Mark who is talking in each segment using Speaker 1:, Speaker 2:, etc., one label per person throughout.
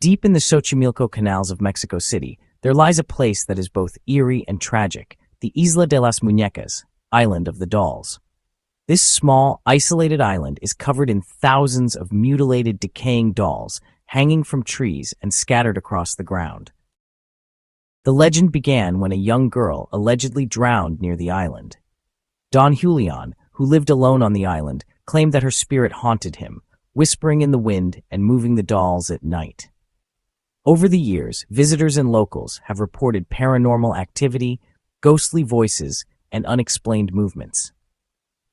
Speaker 1: Deep in the Xochimilco canals of Mexico City, there lies a place that is both eerie and tragic, the Isla de las Muñecas, Island of the Dolls. This small, isolated island is covered in thousands of mutilated, decaying dolls, hanging from trees and scattered across the ground. The legend began when a young girl allegedly drowned near the island. Don Julián, who lived alone on the island, claimed that her spirit haunted him, whispering in the wind and moving the dolls at night. Over the years, visitors and locals have reported paranormal activity, ghostly voices, and unexplained movements.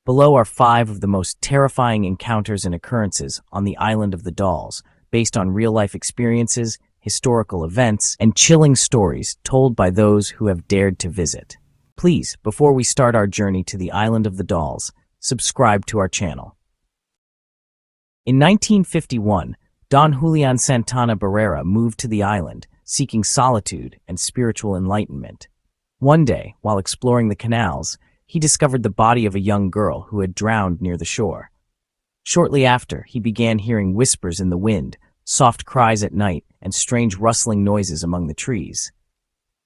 Speaker 1: Below are 5 of the most terrifying encounters and occurrences on the Island of the Dolls, based on real-life experiences, historical events, and chilling stories told by those who have dared to visit. Please, before we start our journey to the Island of the Dolls, subscribe to our channel. In 1951, Don Julián Santana Barrera moved to the island, seeking solitude and spiritual enlightenment. One day, while exploring the canals, he discovered the body of a young girl who had drowned near the shore. Shortly after, he began hearing whispers in the wind, soft cries at night, and strange rustling noises among the trees.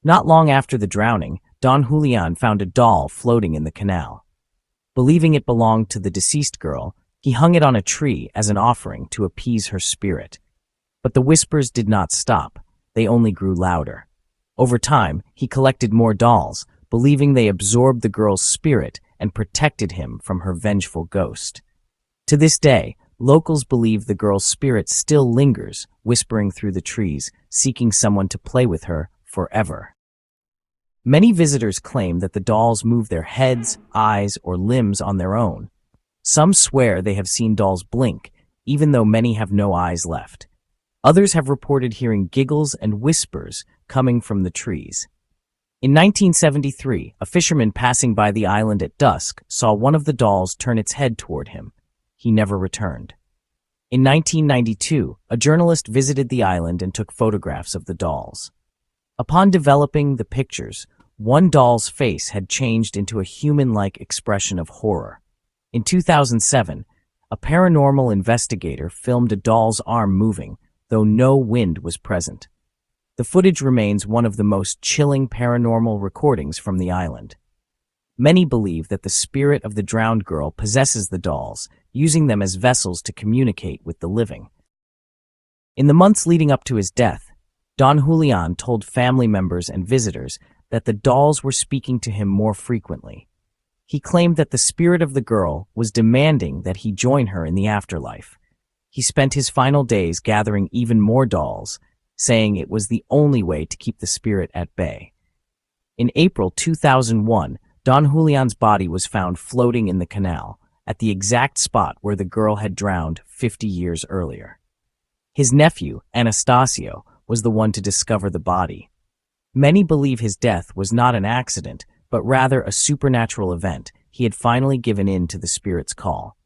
Speaker 1: Not long after the drowning, Don Julián found a doll floating in the canal. Believing it belonged to the deceased girl, he hung it on a tree as an offering to appease her spirit. But the whispers did not stop. They only grew louder. Over time, he collected more dolls, believing they absorbed the girl's spirit and protected him from her vengeful ghost. To this day, locals believe the girl's spirit still lingers, whispering through the trees, seeking someone to play with her forever. Many visitors claim that the dolls move their heads, eyes, or limbs on their own. Some swear they have seen dolls blink, even though many have no eyes left. Others have reported hearing giggles and whispers coming from the trees. In 1973, a fisherman passing by the island at dusk saw one of the dolls turn its head toward him. He never returned. In 1992, a journalist visited the island and took photographs of the dolls. Upon developing the pictures, one doll's face had changed into a human-like expression of horror. In 2007, a paranormal investigator filmed a doll's arm moving, though no wind was present. The footage remains one of the most chilling paranormal recordings from the island. Many believe that the spirit of the drowned girl possesses the dolls, using them as vessels to communicate with the living. In the months leading up to his death, Don Julián told family members and visitors that the dolls were speaking to him more frequently. He claimed that the spirit of the girl was demanding that he join her in the afterlife. He spent his final days gathering even more dolls, saying it was the only way to keep the spirit at bay. In April 2001, Don Julián's body was found floating in the canal, at the exact spot where the girl had drowned 50 years earlier. His nephew, Anastasio, was the one to discover the body. Many believe his death was not an accident, but rather a supernatural event. He had finally given in to the spirit's call.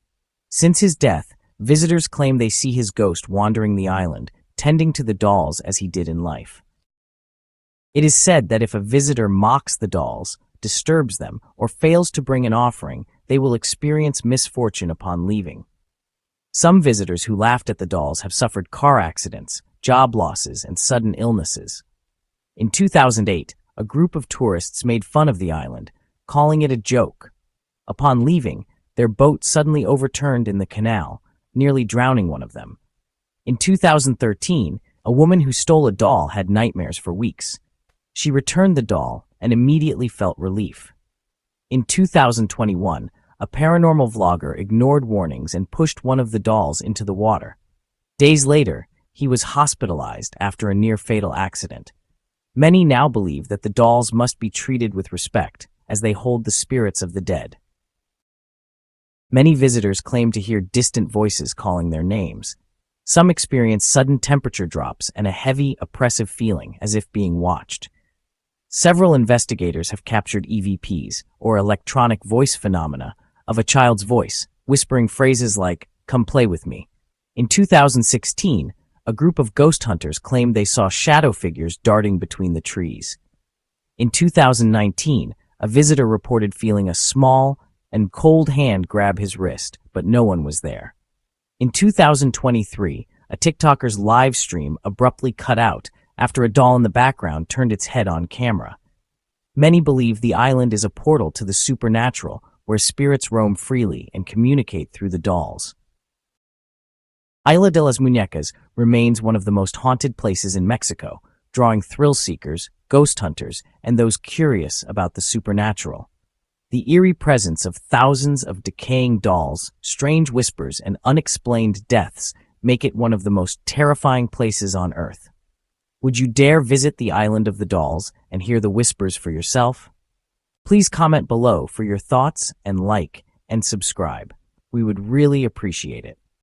Speaker 1: Since his death, visitors claim they see his ghost wandering the island, tending to the dolls as he did in life. It is said that if a visitor mocks the dolls, disturbs them, or fails to bring an offering, they will experience misfortune upon leaving. Some visitors who laughed at the dolls have suffered car accidents, job losses, and sudden illnesses. In 2008, a group of tourists made fun of the island, calling it a joke. Upon leaving, their boat suddenly overturned in the canal, nearly drowning one of them. In 2013, a woman who stole a doll had nightmares for weeks. She returned the doll and immediately felt relief. In 2021, a paranormal vlogger ignored warnings and pushed one of the dolls into the water. Days later, he was hospitalized after a near-fatal accident. Many now believe that the dolls must be treated with respect, as they hold the spirits of the dead. Many visitors claim to hear distant voices calling their names. Some experience sudden temperature drops and a heavy, oppressive feeling as if being watched. Several investigators have captured EVPs, or electronic voice phenomena, of a child's voice, whispering phrases like, "Come play with me." In 2016, a group of ghost hunters claimed they saw shadow figures darting between the trees. In 2019, a visitor reported feeling a small and cold hand grab his wrist, but no one was there. In 2023, a TikToker's live stream abruptly cut out after a doll in the background turned its head on camera. Many believe the island is a portal to the supernatural, where spirits roam freely and communicate through the dolls. Isla de las Muñecas remains one of the most haunted places in Mexico, drawing thrill seekers, ghost hunters, and those curious about the supernatural. The eerie presence of thousands of decaying dolls, strange whispers, and unexplained deaths make it one of the most terrifying places on Earth. Would you dare visit the Island of the Dolls and hear the whispers for yourself? Please comment below for your thoughts and like and subscribe. We would really appreciate it.